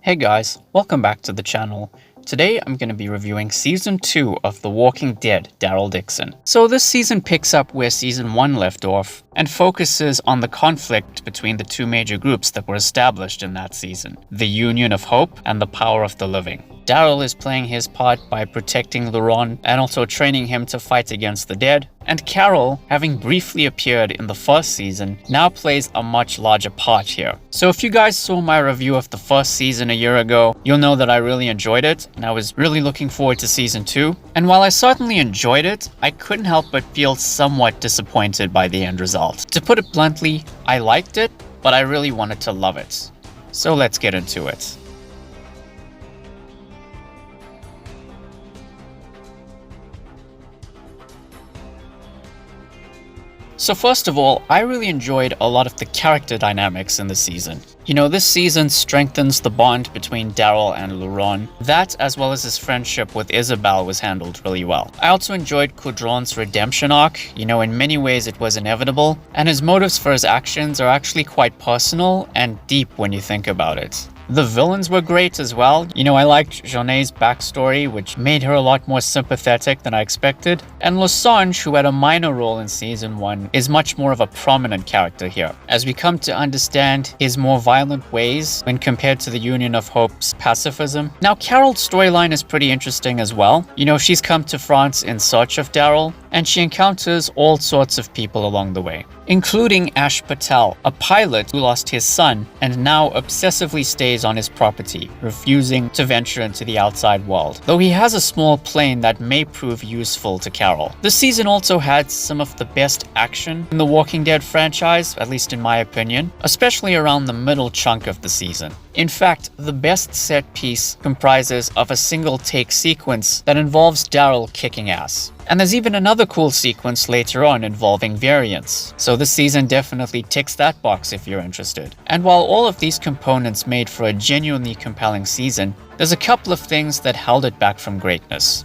Hey guys, welcome back to the channel. Today I'm going to be reviewing Season 2 of The Walking Dead, Daryl Dixon. So this season picks up where Season 1 left off, and focuses on the conflict between the two major groups that were established in that season, the Union of Hope and the Power of the Living. Daryl is playing his part by protecting Laurent and also training him to fight against the dead, and Carol, having briefly appeared in the first season, now plays a much larger part here. So if you guys saw my review of the first season a year ago, you'll know that I really enjoyed it, and I was really looking forward to Season 2. And while I certainly enjoyed it, I couldn't help but feel somewhat disappointed by the end result. To put it bluntly, I liked it, but I really wanted to love it. So let's get into it. So first of all, I really enjoyed a lot of the character dynamics in the season. You know, this season strengthens the bond between Daryl and Laurent. That, as well as his friendship with Isabel, was handled really well. I also enjoyed Caudron's redemption arc. You know, in many ways it was inevitable, and his motives for his actions are actually quite personal and deep when you think about it. The villains were great as well. You know, I liked Jauné's backstory, which made her a lot more sympathetic than I expected. And Lessange, who had a minor role in Season 1, is much more of a prominent character here, as we come to understand his more violent ways when compared to the Union of Hope's pacifism. Now, Carol's storyline is pretty interesting as well. You know, she's come to France in search of Daryl, and she encounters all sorts of people along the way, including Ash Patel, a pilot who lost his son and now obsessively stays on his property, refusing to venture into the outside world, though he has a small plane that may prove useful to Carol. The season also had some of the best action in the Walking Dead franchise, at least in my opinion, especially around the middle chunk of the season. In fact, the best set piece comprises of a single take sequence that involves Daryl kicking ass. And there's even another cool sequence later on involving variants. So this season definitely ticks that box if you're interested. And while all of these components made for a genuinely compelling season, there's a couple of things that held it back from greatness.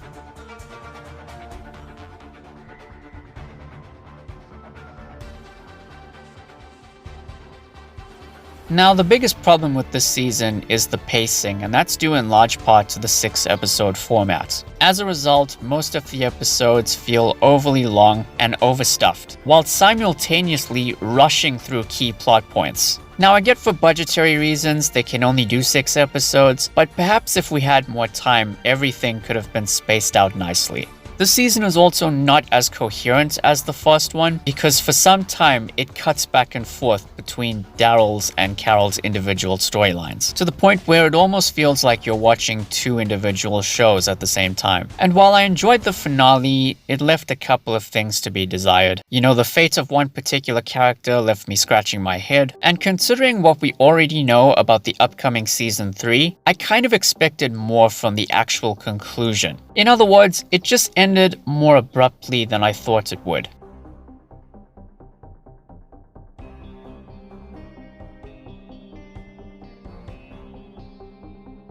Now, the biggest problem with this season is the pacing, and that's due in large part to the 6-episode format. As a result, most of the episodes feel overly long and overstuffed, while simultaneously rushing through key plot points. Now, I get for budgetary reasons they can only do 6 episodes, but perhaps if we had more time, everything could have been spaced out nicely. The season is also not as coherent as the first one, because for some time it cuts back and forth between Daryl's and Carol's individual storylines, to the point where it almost feels like you're watching two individual shows at the same time. And while I enjoyed the finale, it left a couple of things to be desired. You know, the fate of one particular character left me scratching my head, and considering what we already know about the upcoming Season 3, I kind of expected more from the actual conclusion. In other words, it just ended more abruptly than I thought it would.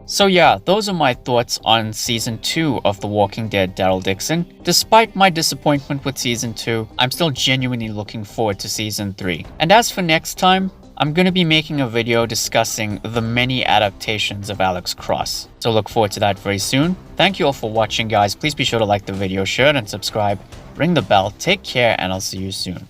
So yeah, those are my thoughts on Season 2 of The Walking Dead, Daryl Dixon. Despite my disappointment with Season 2, I'm still genuinely looking forward to Season 3. And as for next time, I'm going to be making a video discussing the many adaptations of Alex Cross. So look forward to that very soon. Thank you all for watching, guys. Please be sure to like the video, share it, and subscribe. Ring the bell. Take care, and I'll see you soon.